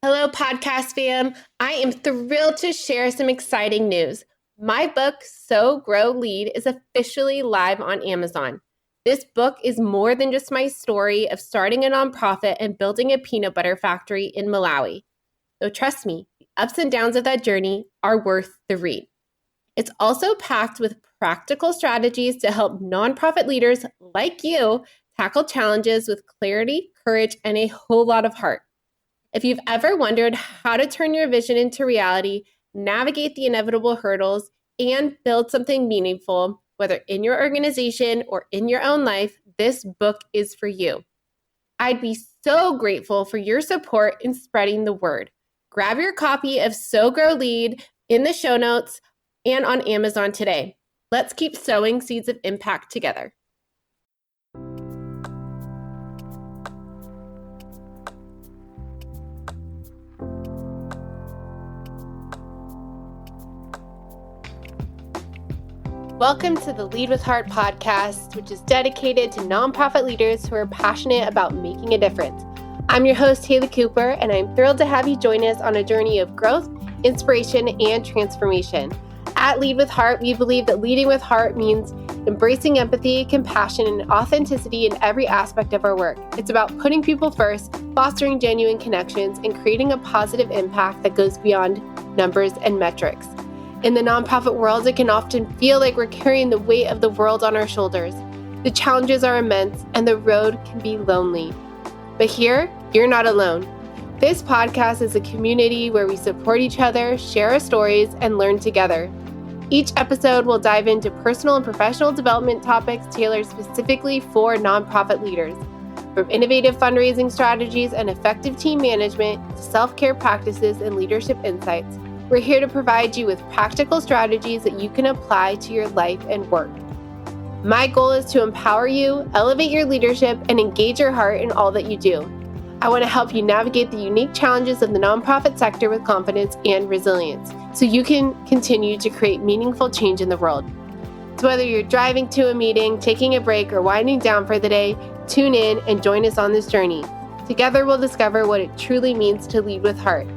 Hello, podcast fam. I am thrilled to share some exciting news. My book, So Grow Lead, is officially live on Amazon. This book is more than just my story of starting a nonprofit and building a peanut butter factory in Malawi. So trust me, the ups and downs of that journey are worth the read. It's also packed with practical strategies to help nonprofit leaders like you tackle challenges with clarity, courage, and a whole lot of heart. If you've ever wondered how to turn your vision into reality, navigate the inevitable hurdles, and build something meaningful, whether in your organization or in your own life, this book is for you. I'd be so grateful for your support in spreading the word. Grab your copy of So Grow Lead in the show notes and on Amazon today. Let's keep sowing seeds of impact together. Welcome to the Lead with Heart podcast, which is dedicated to nonprofit leaders who are passionate about making a difference. I'm your host, Haley Cooper, and I'm thrilled to have you join us on a journey of growth, inspiration, and transformation. At Lead with Heart, we believe that leading with heart means embracing empathy, compassion, and authenticity in every aspect of our work. It's about putting people first, fostering genuine connections, and creating a positive impact that goes beyond numbers and metrics. In the nonprofit world, it can often feel like we're carrying the weight of the world on our shoulders. The challenges are immense and the road can be lonely. But here, you're not alone. This podcast is a community where we support each other, share our stories, and learn together. Each episode will dive into personal and professional development topics tailored specifically for nonprofit leaders. From innovative fundraising strategies and effective team management to self-care practices and leadership insights, we're here to provide you with practical strategies that you can apply to your life and work. My goal is to empower you, elevate your leadership, and engage your heart in all that you do. I want to help you navigate the unique challenges of the nonprofit sector with confidence and resilience, so you can continue to create meaningful change in the world. So whether you're driving to a meeting, taking a break, or winding down for the day, tune in and join us on this journey. Together we'll discover what it truly means to lead with heart.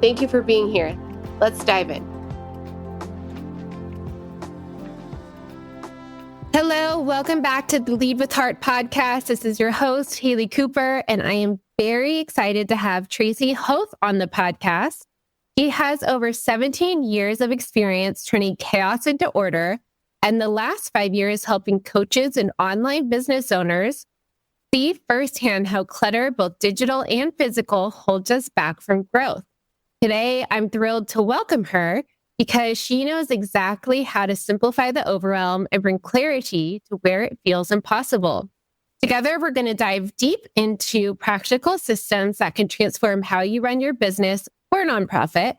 Thank you for being here. Let's dive in. Hello, welcome back to the Lead with Heart podcast. This is your host, Haley Cooper, and I am very excited to have Tracy Hoth on the podcast. She has over 17 years of experience turning chaos into order, and the last 5 years helping coaches and online business owners see firsthand how clutter, both digital and physical, holds us back from growth. Today, I'm thrilled to welcome her because she knows exactly how to simplify the overwhelm and bring clarity to where it feels impossible. Together, we're going to dive deep into practical systems that can transform how you run your business or nonprofit,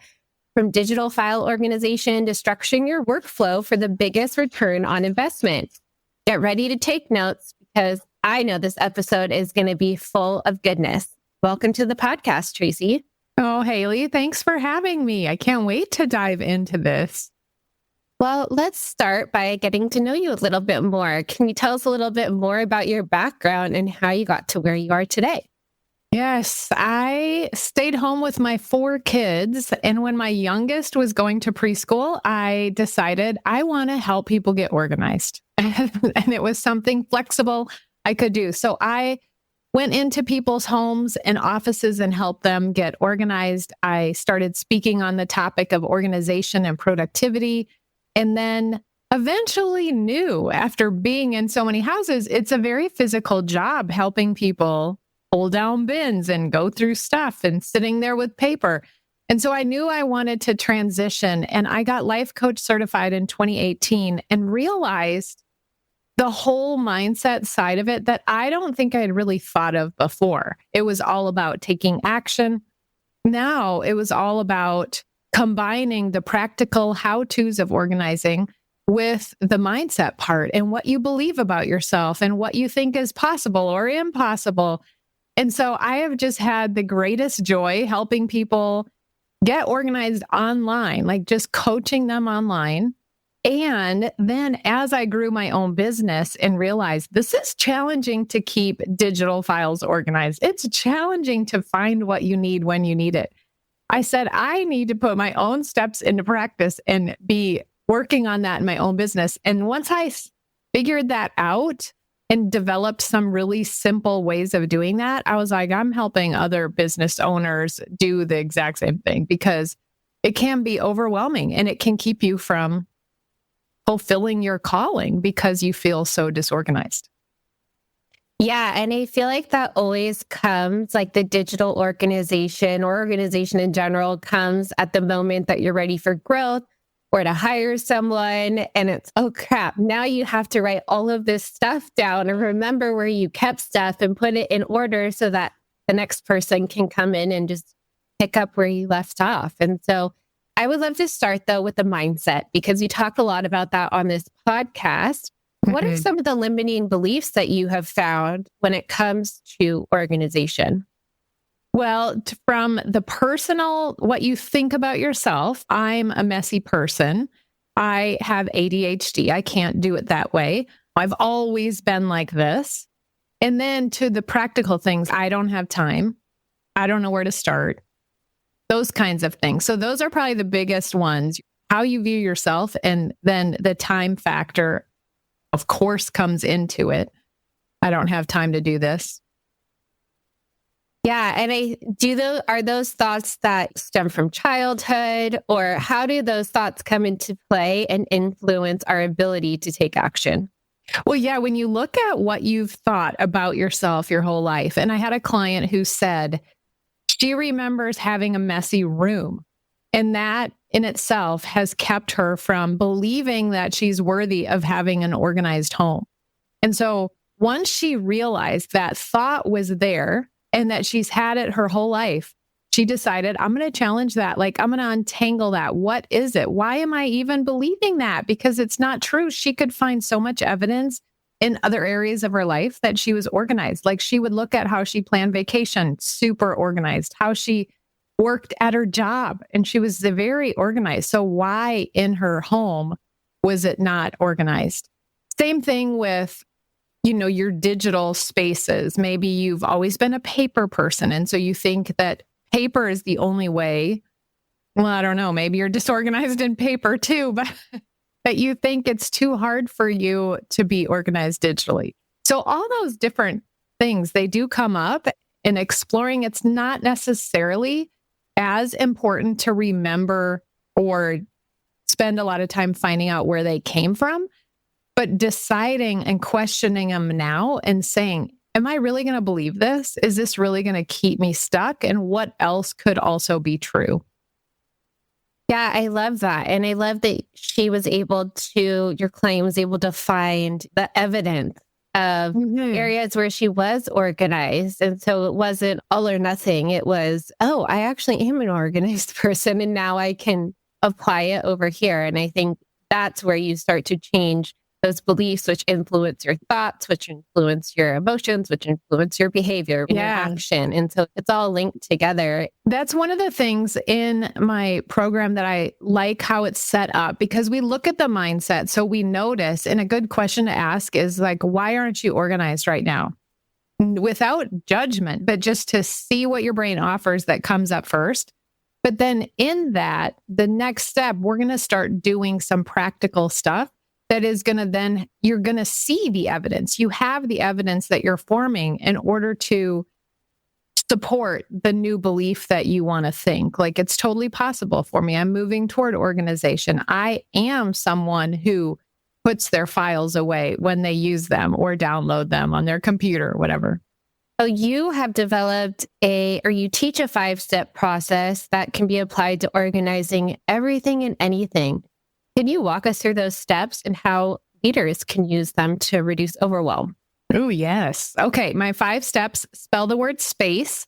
from digital file organization to structuring your workflow for the biggest return on investment. Get ready to take notes because I know this episode is going to be full of goodness. Welcome to the podcast, Tracy. Oh, Haley, thanks for having me. I can't wait to dive into this. Well, let's start by getting to know you a little bit more. Can you tell us a little bit more about your background and how you got to where you are today? Yes, I stayed home with my 4 kids. And when my youngest was going to preschool, I decided I want to help people get organized. And it was something flexible I could do. So I went into people's homes and offices and helped them get organized. I started speaking on the topic of organization and productivity, and then eventually knew after being in so many houses, it's a very physical job helping people pull down bins and go through stuff and sitting there with paper. And so I knew I wanted to transition, and I got life coach certified in 2018 and realized the whole mindset side of it that I don't think I had really thought of before. It was all about taking action. Now it was all about combining the practical how-tos of organizing with the mindset part and what you believe about yourself and what you think is possible or impossible. And so I have just had the greatest joy helping people get organized online, like just coaching them online. And then as I grew my own business and realized this is challenging to keep digital files organized, it's challenging to find what you need when you need it. I said, I need to put my own steps into practice and be working on that in my own business. And once I figured that out and developed some really simple ways of doing that, I was like, I'm helping other business owners do the exact same thing because it can be overwhelming and it can keep you from fulfilling your calling because you feel so disorganized. Yeah. And I feel like that always comes, like the digital organization or organization in general comes at the moment that you're ready for growth or to hire someone. And it's, oh crap, now you have to write all of this stuff down and remember where you kept stuff and put it in order so that the next person can come in and just pick up where you left off. And so I would love to start though with the mindset because you talk a lot about that on this podcast. What are some of the limiting beliefs that you have found when it comes to organization? Well, from the personal, what you think about yourself, I'm a messy person. I have ADHD. I can't do it that way. I've always been like this. And then to the practical things, I don't have time. I don't know where to start. Those kinds of things. So those are probably the biggest ones. How you view yourself, and then the time factor, of course, comes into it. I don't have time to do this. Yeah, and are those thoughts that stem from childhood, or how do those thoughts come into play and influence our ability to take action? Well, yeah, when you look at what you've thought about yourself your whole life, and I had a client who said she remembers having a messy room, and that in itself has kept her from believing that she's worthy of having an organized home. And so once she realized that thought was there and that she's had it her whole life, she decided, I'm going to challenge that. Like, I'm going to untangle that. What is it? Why am I even believing that? Because it's not true. She could find so much evidence in other areas of her life that she was organized. Like she would look at how she planned vacation, super organized, how she worked at her job, and she was very organized. So why in her home was it not organized? Same thing with, your digital spaces. Maybe you've always been a paper person. And so you think that paper is the only way. Well, I don't know. Maybe you're disorganized in paper too, but you think it's too hard for you to be organized digitally. So all those different things, they do come up in exploring. It's not necessarily as important to remember or spend a lot of time finding out where they came from, but deciding and questioning them now and saying, am I really going to believe this? Is this really going to keep me stuck? And what else could also be true? Yeah, I love that. And I love that your client was able to find the evidence of areas where she was organized. And so it wasn't all or nothing. It was, oh, I actually am an organized person and now I can apply it over here. And I think that's where you start to change those beliefs, which influence your thoughts, which influence your emotions, which influence your behavior, your action. And so it's all linked together. That's one of the things in my program that I like how it's set up, because we look at the mindset. So we notice, and a good question to ask is like, why aren't you organized right now? Without judgment, but just to see what your brain offers that comes up first. But then in that, the next step, we're going to start doing some practical stuff that is going to then, you're going to see the evidence. You have the evidence that you're forming in order to support the new belief that you want to think. Like, it's totally possible for me. I'm moving toward organization. I am someone who puts their files away when they use them or download them on their computer or whatever. So you have developed you teach a 5-step process that can be applied to organizing everything and anything. Can you walk us through those steps and how leaders can use them to reduce overwhelm? Oh, yes. Okay. My 5 steps spell the word space.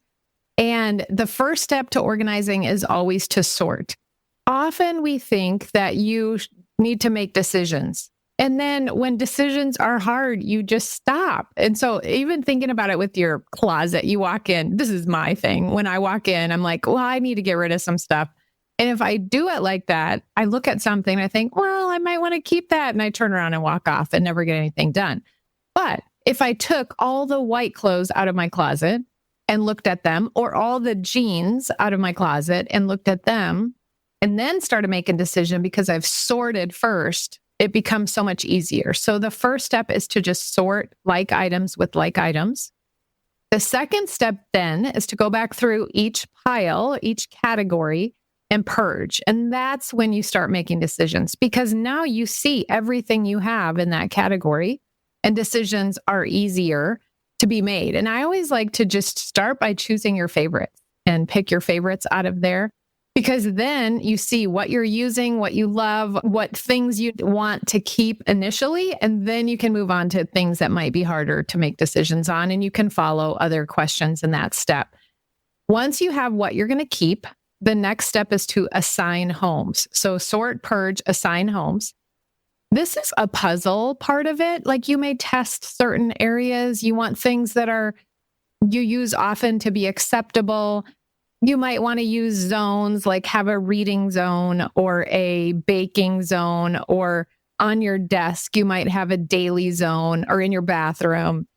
And the first step to organizing is always to sort. Often we think that you need to make decisions. And then when decisions are hard, you just stop. And so even thinking about it with your closet, you walk in, this is my thing. When I walk in, I'm like, well, I need to get rid of some stuff. And if I do it like that, I look at something, I think, well, I might want to keep that. And I turn around and walk off and never get anything done. But if I took all the white clothes out of my closet and looked at them, or all the jeans out of my closet and looked at them, and then started making a decision because I've sorted first, it becomes so much easier. So the first step is to just sort like items with like items. The second step then is to go back through each pile, each category, and purge. And that's when you start making decisions, because now you see everything you have in that category and decisions are easier to be made. And I always like to just start by choosing your favorites and pick your favorites out of there, because then you see what you're using, what you love, what things you want to keep initially, and then you can move on to things that might be harder to make decisions on, and you can follow other questions in that step. Once you have what you're going to keep, the next step is to assign homes. So sort, purge, assign homes. This is a puzzle part of it. Like, you may test certain areas. You want things that you use often to be acceptable. You might want to use zones, like have a reading zone or a baking zone, or on your desk, you might have a daily zone, or in your bathroom.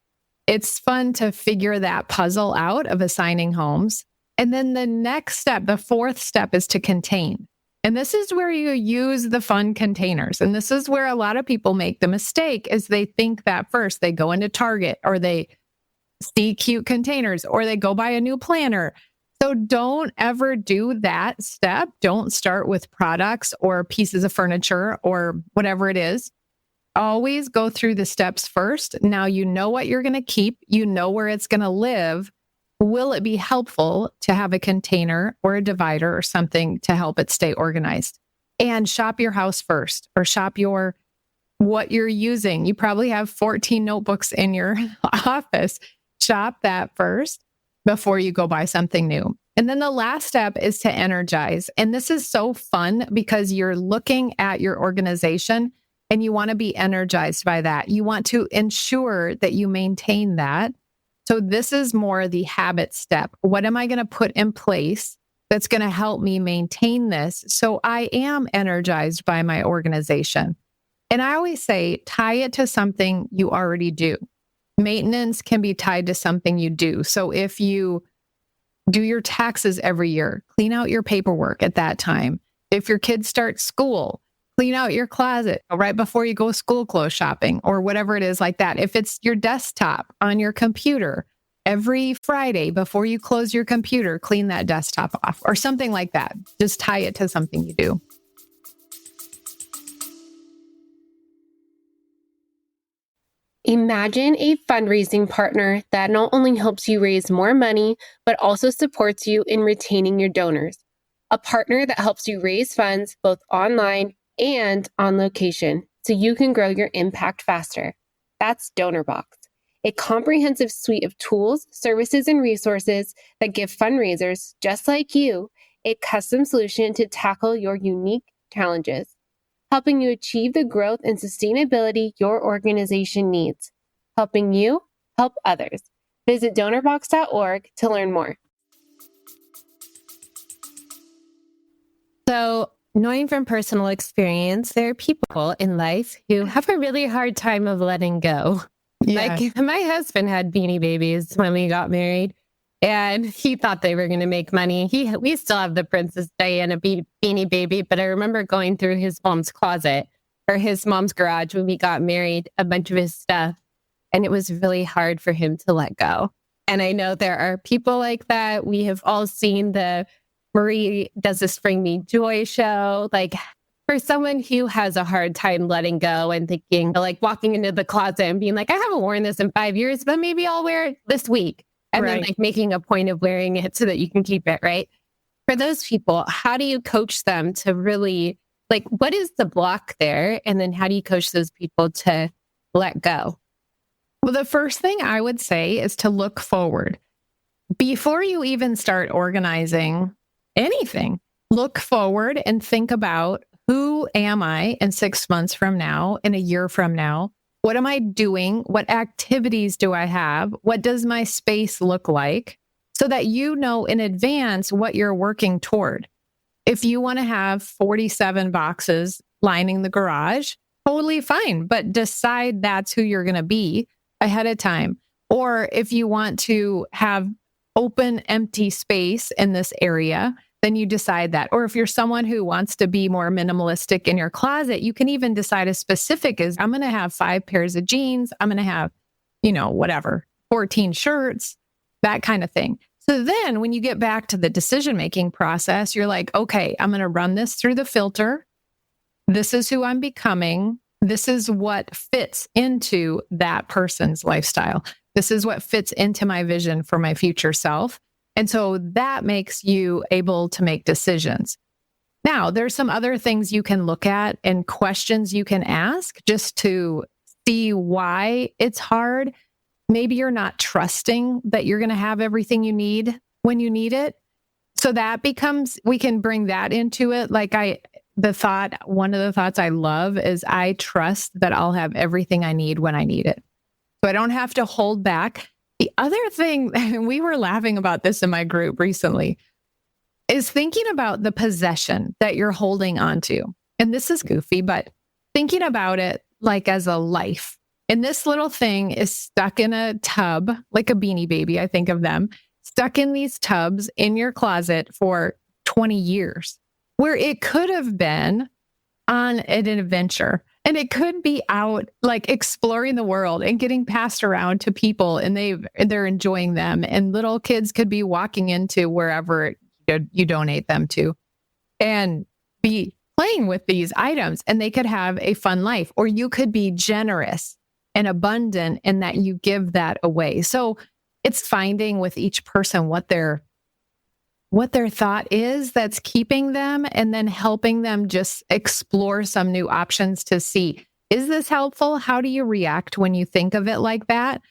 It's fun to figure that puzzle out of assigning homes. And then the next step, the fourth step, is to contain. And this is where you use the fun containers. And this is where a lot of people make the mistake, is they think that first. They go into Target, or they see cute containers, or they go buy a new planner. So don't ever do that step. Don't start with products or pieces of furniture or whatever it is. Always go through the steps first. Now you know what you're going to keep. You know where it's going to live. Will it be helpful to have a container or a divider or something to help it stay organized? And shop your house first, or shop what you're using. You probably have 14 notebooks in your office. Shop that first before you go buy something new. And then the last step is to energize. And this is so fun because you're looking at your organization and you want to be energized by that. You want to ensure that you maintain that. So this is more the habit step. What am I going to put in place that's going to help me maintain this so I am energized by my organization? And I always say, tie it to something you already do. Maintenance can be tied to something you do. So if you do your taxes every year, clean out your paperwork at that time. If your kids start school, clean out your closet right before you go school clothes shopping, or whatever it is like that. If it's your desktop on your computer, every Friday before you close your computer, clean that desktop off, or something like that. Just tie it to something you do. Imagine a fundraising partner that not only helps you raise more money, but also supports you in retaining your donors. A partner that helps you raise funds both online and on location, so you can grow your impact faster. That's DonorBox, a comprehensive suite of tools, services, and resources that give fundraisers just like you a custom solution to tackle your unique challenges, helping you achieve the growth and sustainability your organization needs, helping you help others. Visit donorbox.org to learn more. So, knowing from personal experience, there are people in life who have a really hard time of letting go. Yeah. Like, my husband had Beanie Babies when we got married, and he thought they were going to make money. We still have the Princess Diana Beanie Baby, but I remember going through his mom's closet or his mom's garage when we got married, a bunch of his stuff, and it was really hard for him to let go. And I know there are people like that. We have all seen the Marie Does This Bring Me Joy show. Like, for someone who has a hard time letting go and thinking, like, walking into the closet and being like, I haven't worn this in 5 years, but maybe I'll wear it this week. And then like making a point of wearing it so that you can keep it, right? For those people, how do you coach them to really, like, what is the block there? And then how do you coach those people to let go? Well, the first thing I would say is to look forward. Before you even start organizing anything, look forward and think about, who am I in 6 months from now, in a year from now? What am I doing? What activities do I have? What does my space look like? So that you know in advance what you're working toward. If you want to have 47 boxes lining the garage, totally fine, but decide that's who you're going to be ahead of time. Or if you want to have open, empty space in this area, then you decide that. Or if you're someone who wants to be more minimalistic in your closet, you can even decide as specific as I'm going to have 5 pairs of jeans. I'm going to have, whatever, 14 shirts, that kind of thing. So then when you get back to the decision-making process, you're like, okay, I'm going to run this through the filter. This is who I'm becoming. This is what fits into that person's lifestyle. This is what fits into my vision for my future self. And so that makes you able to make decisions. Now, there's some other things you can look at and questions you can ask just to see why it's hard. Maybe you're not trusting that you're going to have everything you need when you need it. So that becomes, we can bring that into it. One of the thoughts I love is I trust that I'll have everything I need when I need it. So I don't have to hold back. The other thing, and we were laughing about this in my group recently, is thinking about the possession that you're holding onto. And this is goofy, but thinking about it like as a life. And this little thing is stuck in a tub, like a Beanie Baby, I think of them, stuck in these tubs in your closet for 20 years, where it could have been on an adventure. And it could be out like exploring the world and getting passed around to people and they're enjoying them. And little kids could be walking into wherever you donate them to and be playing with these items and they could have a fun life. Or you could be generous and abundant in that you give that away. So it's finding with each person what their thought is that's keeping them and then helping them just explore some new options to see, is this helpful? How do you react when you think of it like that?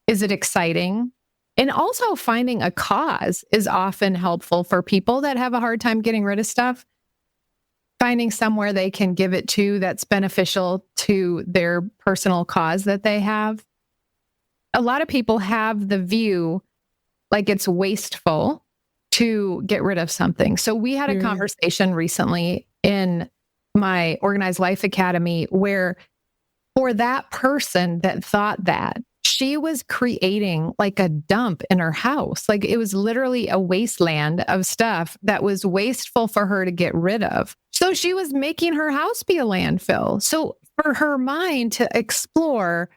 Is it exciting? And also finding a cause is often helpful for people that have a hard time getting rid of stuff. Finding somewhere they can give it to that's beneficial to their personal cause that they have. A lot of people have the view like it's wasteful to get rid of something. So we had a conversation recently in my Organized Life Academy where for that person that thought that, she was creating like a dump in her house. Like it was literally a wasteland of stuff that was wasteful for her to get rid of. So she was making her house be a landfill. So for her mind to explore,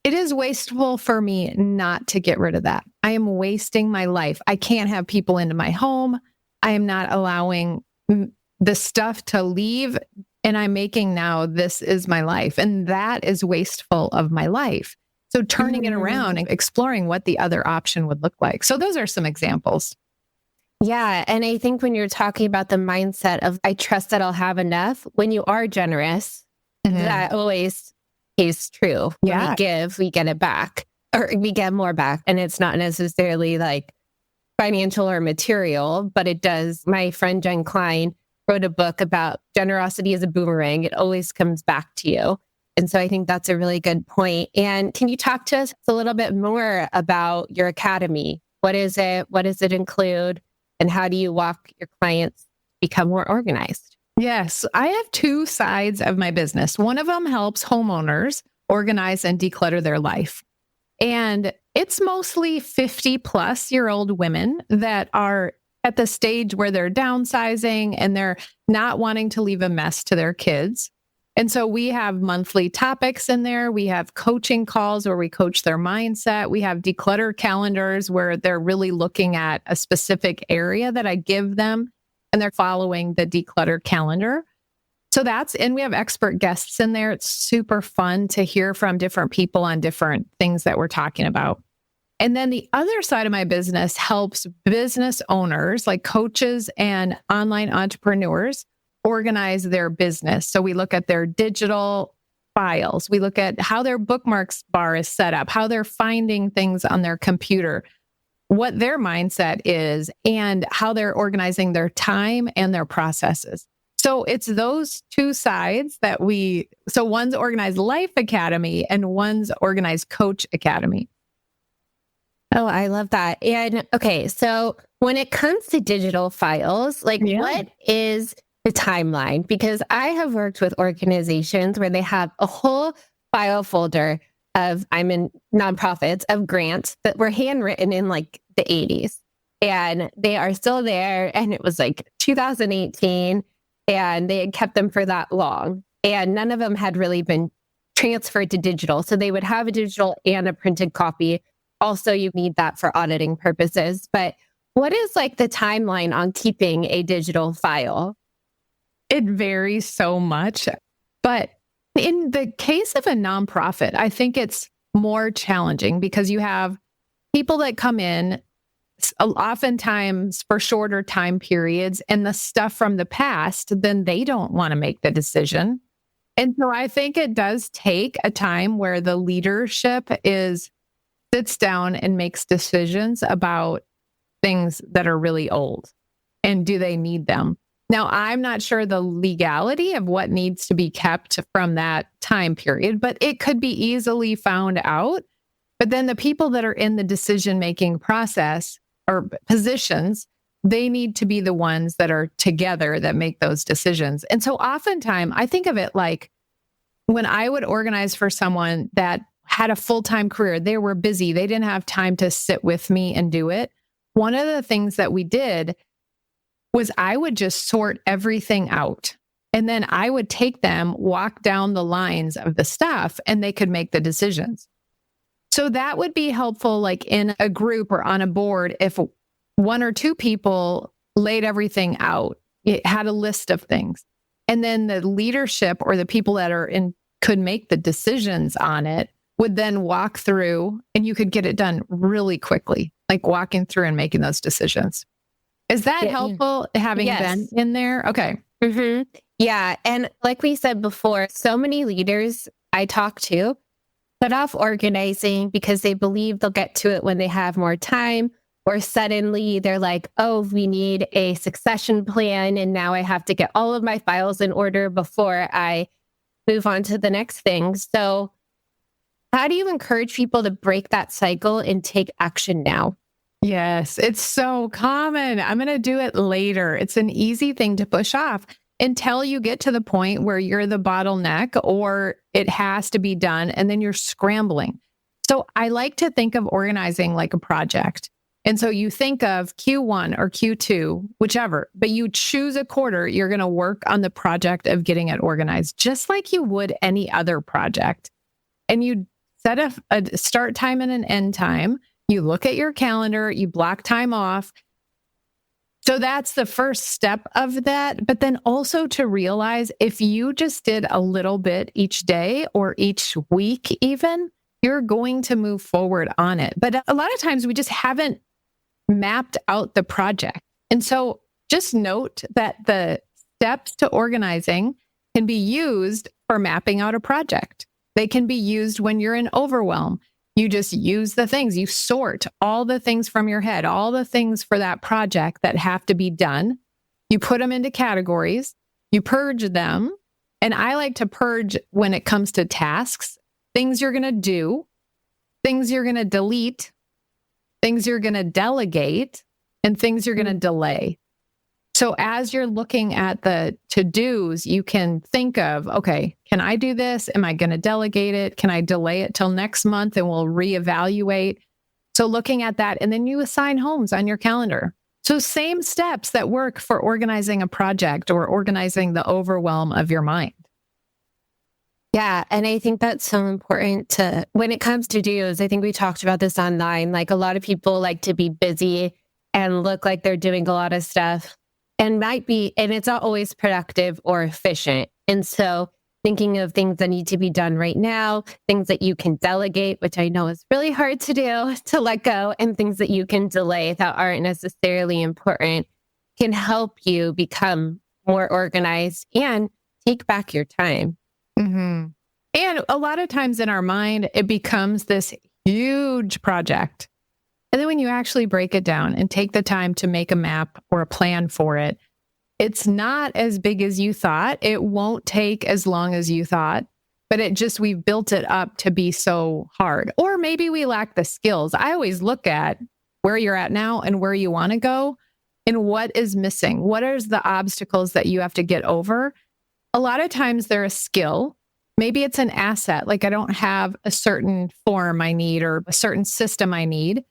it is wasteful for me not to get rid of that. I am wasting my life. I can't have people into my home. I am not allowing the stuff to leave. And I'm making now, this is my life. And that is wasteful of my life. So turning it around and exploring what the other option would look like. So those are some examples. Yeah. And I think when you're talking about the mindset of, I trust that I'll have enough, when you are generous, that always is true. When we give, we get it back, or we get more back. And it's not necessarily like financial or material, but it does. My friend Jen Klein wrote a book about generosity as a boomerang. It always comes back to you. And so I think that's a really good point. And can you talk to us a little bit more about your academy? What is it? What does it include? And how do you walk your clients become more organized? Yes, I have 2 sides of my business. One of them helps homeowners organize and declutter their life. And it's mostly 50-plus-year-old women that are at the stage where they're downsizing and they're not wanting to leave a mess to their kids. And so we have monthly topics in there. We have coaching calls where we coach their mindset. We have declutter calendars where they're really looking at a specific area that I give them and they're following the declutter calendar. So and we have expert guests in there. It's super fun to hear from different people on different things that we're talking about. And then the other side of my business helps business owners like coaches and online entrepreneurs organize their business. So we look at their digital files. We look at how their bookmarks bar is set up, how they're finding things on their computer, what their mindset is, and how they're organizing their time and their processes. So it's those 2 sides that so one's Organized Life Academy and one's Organized Coach Academy. Oh, I love that. And okay, so when it comes to digital files, like Yeah. what is the timeline? Because I have worked with organizations where they have a whole file folder of, I'm in nonprofits, of grants that were handwritten in like the 80s. And they are still there. And it was like 2018. And they had kept them for that long. And none of them had really been transferred to digital. So they would have a digital and a printed copy. Also, you need that for auditing purposes. But what is like the timeline on keeping a digital file? It varies so much. But in the case of a nonprofit, I think it's more challenging because you have people that come in oftentimes for shorter time periods, and the stuff from the past, then they don't want to make the decision. And so I think it does take a time where the leadership sits down and makes decisions about things that are really old and do they need them. Now, I'm not sure the legality of what needs to be kept from that time period, but it could be easily found out. But then the people that are in the decision-making process or positions, they need to be the ones that are together that make those decisions. And so oftentimes I think of it like when I would organize for someone that had a full-time career, they were busy, they didn't have time to sit with me and do it. One of the things that we did was I would just sort everything out. And then I would take them, walk down the lines of the stuff, and they could make the decisions. So that would be helpful, like in a group or on a board, if one or two people laid everything out, it had a list of things. And then the leadership or the people that are in could make the decisions on it, would then walk through, and you could get it done really quickly, like walking through and making those decisions. Is that helpful having been in there? Okay. Mm-hmm. Yeah. And like we said before, so many leaders I talk to put off organizing because they believe they'll get to it when they have more time, or suddenly they're like, oh, we need a succession plan. And now I have to get all of my files in order before I move on to the next thing. So how do you encourage people to break that cycle and take action now? Yes, it's so common. I'm going to do it later. It's an easy thing to push off until you get to the point where you're the bottleneck or it has to be done, and then you're scrambling. So I like to think of organizing like a project. And so you think of Q1 or Q2, whichever, but you choose a quarter, you're going to work on the project of getting it organized, just like you would any other project. And you set a start time and an end time. You look at your calendar, you block time off. So that's the first step of that. But then also to realize if you just did a little bit each day or each week, even, you're going to move forward on it. But a lot of times we just haven't mapped out the project. And so just note that the steps to organizing can be used for mapping out a project. They can be used when you're in overwhelm. You just use the things, you sort all the things from your head, all the things for that project that have to be done. You put them into categories, you purge them. And I like to purge when it comes to tasks, things you're going to do, things you're going to delete, things you're going to delegate, and things you're going to delay. So as you're looking at the to-dos, you can think of, okay, can I do this? Am I going to delegate it? Can I delay it till next month and we'll reevaluate? So looking at that, and then you assign homes on your calendar. So same steps that work for organizing a project or organizing the overwhelm of your mind. Yeah. And I think that's so important when it comes to do's, I think we talked about this online. Like a lot of people like to be busy and look like they're doing a lot of stuff. And it's not always productive or efficient. And so thinking of things that need to be done right now, things that you can delegate, which I know is really hard to do, to let go, and things that you can delay that aren't necessarily important can help you become more organized and take back your time. Mm-hmm. And a lot of times in our mind, it becomes this huge project. And then when you actually break it down and take the time to make a map or a plan for it, it's not as big as you thought. It won't take as long as you thought, but we've built it up to be so hard. Or maybe we lack the skills. I always look at where you're at now and where you want to go and what is missing. What are the obstacles that you have to get over? A lot of times they're a skill. Maybe it's an asset, like I don't have a certain form I need or a certain system I need,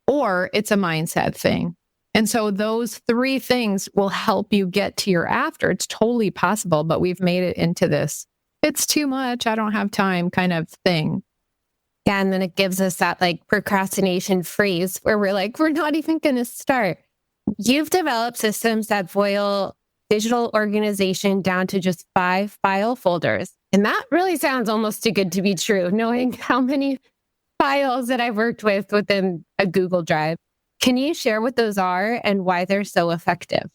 or it's a mindset thing. And so those three things will help you get to your after. It's totally possible, but we've made it into this, it's too much, I don't have time kind of thing. Yeah, and then it gives us that like procrastination freeze where we're like, we're not even going to start. You've developed systems that boil digital organization down to just 5 file folders. And that really sounds almost too good to be true, knowing how many files that I've worked with within a Google Drive. Can you share what those are and why they're so effective?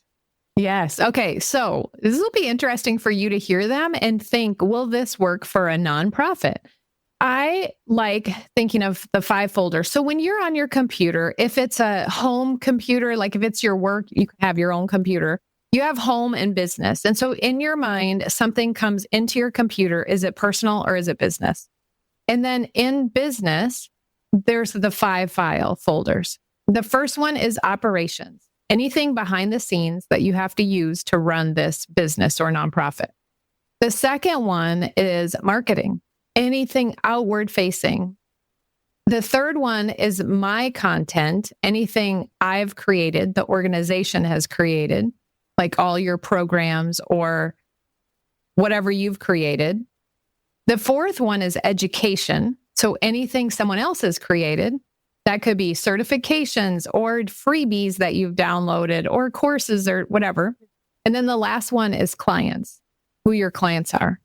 Yes. Okay. So this will be interesting for you to hear them and think, will this work for a nonprofit? I like thinking of the 5 folders. So when you're on your computer, if it's a home computer, like if it's your work, you can have your own computer. You have home and business. And so in your mind, something comes into your computer. Is it personal or is it business? And then in business, there's the 5 file folders. The first one is operations, anything behind the scenes that you have to use to run this business or nonprofit. The second one is marketing, anything outward facing. The third one is my content, anything I've created, the organization has created, like all your programs or whatever you've created. The fourth one is education. So anything someone else has created, that could be certifications or freebies that you've downloaded or courses or whatever. And then the last one is clients, who your clients are.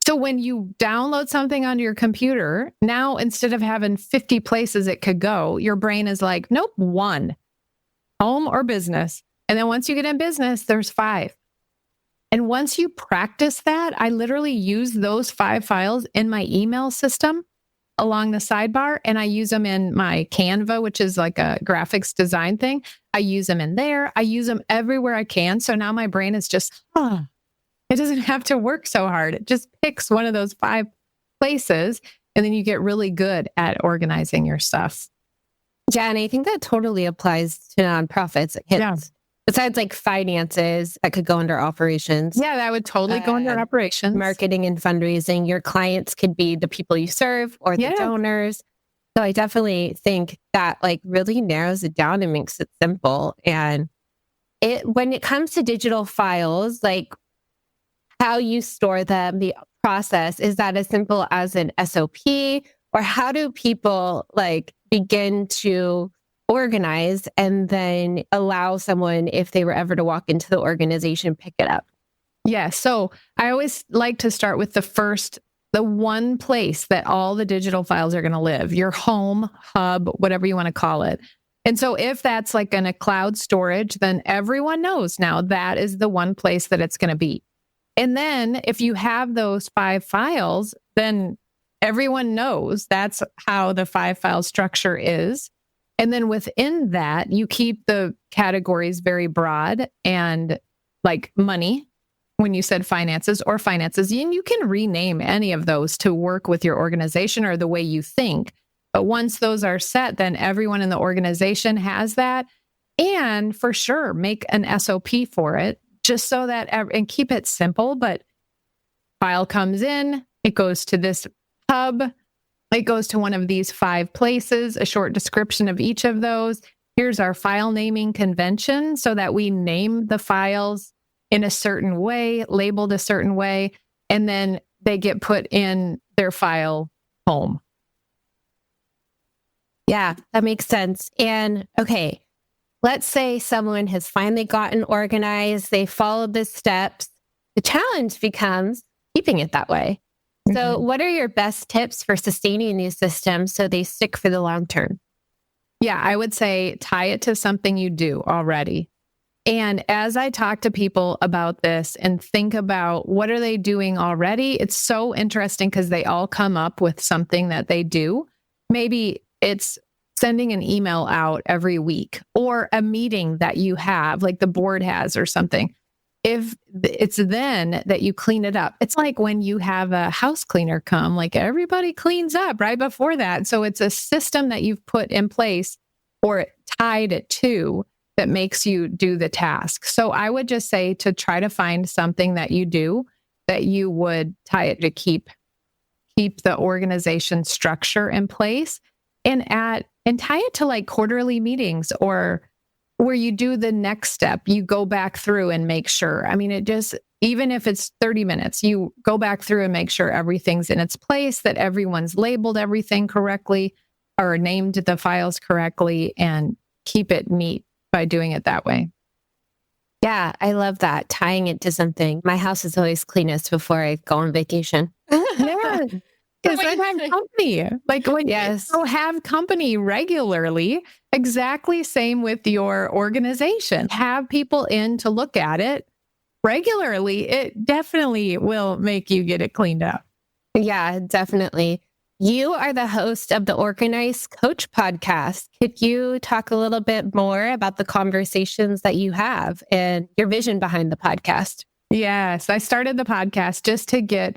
So when you download something onto your computer, now instead of having 50 places it could go, your brain is like, nope, 1, home or business. And then once you get in business, there's 5. And once you practice that, I literally use those 5 files in my email system along the sidebar. And I use them in my Canva, which is like a graphics design thing. I use them in there. I use them everywhere I can. So now my brain is just, it doesn't have to work so hard. It just picks one of those 5 places. And then you get really good at organizing your stuff. Yeah, and I think that totally applies to nonprofits. Yeah. Besides like finances, that could go under operations. Yeah, that would totally go under operations. Marketing and fundraising. Your clients could be the people you serve or the donors. So I definitely think that like really narrows it down and makes it simple. And when it comes to digital files, like how you store them, the process, is that as simple as an SOP? Or how do people like begin to organize and then allow someone, if they were ever to walk into the organization, pick it up? Yeah. So I always like to start with the one place that all the digital files are going to live, your home, hub, whatever you want to call it. And so if that's like in a cloud storage, then everyone knows now that is the one place that it's going to be. And then if you have those 5 files, then everyone knows that's how the 5 file structure is. And then within that, you keep the categories very broad and like money, when you said finances, and you can rename any of those to work with your organization or the way you think. But once those are set, then everyone in the organization has that. And for sure, make an SOP for it, just so that, and keep it simple, but file comes in, it goes to this hub. It goes to one of these 5 places, a short description of each of those. Here's our file naming convention so that we name the files in a certain way, labeled a certain way, and then they get put in their file home. Yeah, that makes sense. And okay, let's say someone has finally gotten organized. They followed the steps. The challenge becomes keeping it that way. So what are your best tips for sustaining these systems so they stick for the long term? Yeah, I would say tie it to something you do already. And as I talk to people about this and think about what are they doing already, it's so interesting because they all come up with something that they do. Maybe it's sending an email out every week or a meeting that you have, like the board has or something. If it's then that you clean it up, it's like when you have a house cleaner come, like everybody cleans up right before that. So it's a system that you've put in place or tied to that makes you do the task. So I would just say to try to find something that you do that you would tie it to keep the organization structure in place, and tie it to like quarterly meetings or where you do the next step. You go back through and make sure. I mean, even if it's 30 minutes, you go back through and make sure everything's in its place, that everyone's labeled everything correctly or named the files correctly, and keep it neat by doing it that way. Yeah, I love that. Tying it to something. My house is always cleanest before I go on vacation. Yeah. Because I have company. Like when you have company regularly, exactly same with your organization. Have people in to look at it regularly. It definitely will make you get it cleaned up. Yeah, definitely. You are the host of the Organized Coach podcast. Could you talk a little bit more about the conversations that you have and your vision behind the podcast? Yes, I started the podcast just to get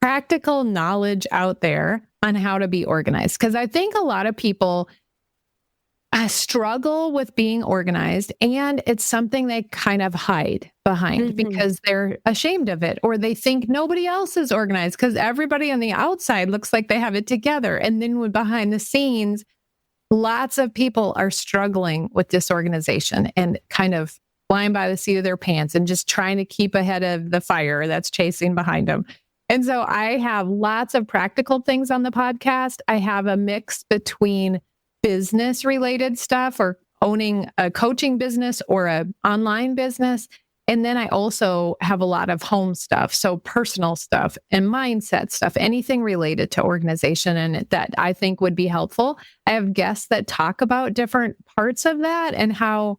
practical knowledge out there on how to be organized. Because I think a lot of people struggle with being organized, and it's something they kind of hide behind because they're ashamed of it, or they think nobody else is organized because everybody on the outside looks like they have it together. And then when behind the scenes, lots of people are struggling with disorganization and kind of flying by the seat of their pants and just trying to keep ahead of the fire that's chasing behind them. And so I have lots of practical things on the podcast. I have a mix between business related stuff, or owning a coaching business or an online business. And then I also have a lot of home stuff. So personal stuff and mindset stuff, anything related to organization and that I think would be helpful. I have guests that talk about different parts of that and how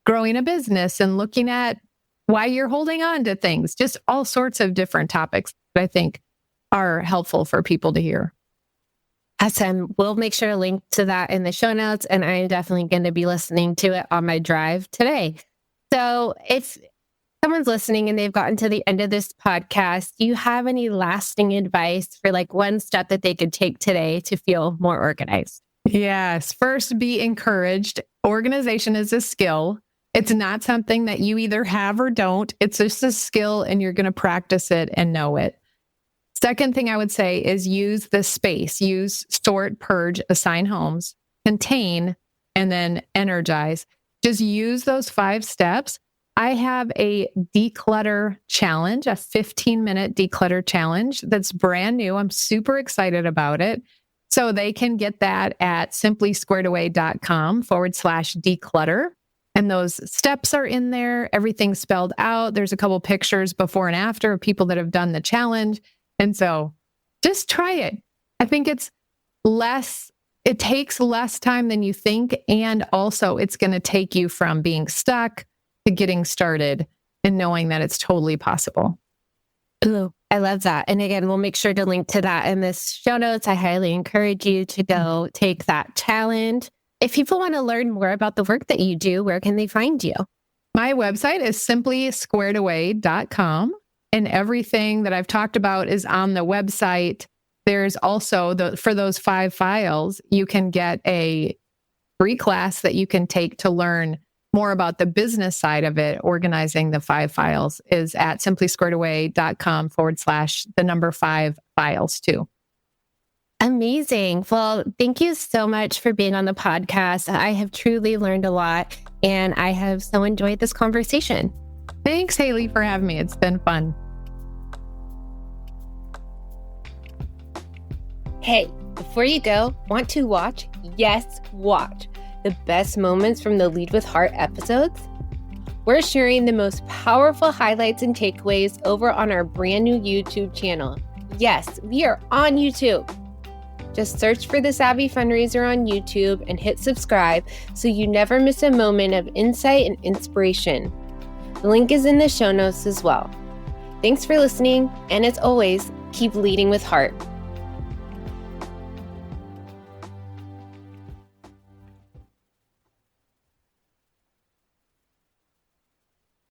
growing a business and looking at why you're holding on to things, just all sorts of different topics that I think are helpful for people to hear. Awesome. We'll make sure to link to that in the show notes, and I'm definitely going to be listening to it on my drive today. So if someone's listening and they've gotten to the end of this podcast, do you have any lasting advice for like one step that they could take today to feel more organized? Yes. First, be encouraged. Organization is a skill. It's not something that you either have or don't. It's just a skill, and you're going to practice it and know it. Second thing I would say is use the space. Use sort, purge, assign homes, contain, and then energize. Just use those 5 steps. I have a declutter challenge, a 15-minute declutter challenge that's brand new. I'm super excited about it. So they can get that at simplysquaredaway.com/declutter. And those steps are in there. Everything's spelled out. There's a couple pictures before and after of people that have done the challenge. And so just try it. I think it takes less time than you think. And also it's going to take you from being stuck to getting started and knowing that it's totally possible. Ooh, I love that. And again, we'll make sure to link to that in this show notes. I highly encourage you to go take that challenge. If people want to learn more about the work that you do, where can they find you? My website is simplysquaredaway.com. And everything that I've talked about is on the website. There's also, for those 5 files, you can get a free class that you can take to learn more about the business side of it. Organizing the 5 files is at simplysquaredaway.com/5 files too. Amazing. Well, thank you so much for being on the podcast. I have truly learned a lot, and I have so enjoyed this conversation. Thanks, Haley, for having me. It's been fun. Hey, before you go, want to watch? Yes, watch the best moments from the Lead with Heart episodes? We're sharing the most powerful highlights and takeaways over on our brand new YouTube channel. Yes, we are on YouTube. Just search for The Savvy Fundraiser on YouTube and hit subscribe so you never miss a moment of insight and inspiration. The link is in the show notes as well. Thanks for listening, and as always, keep leading with heart.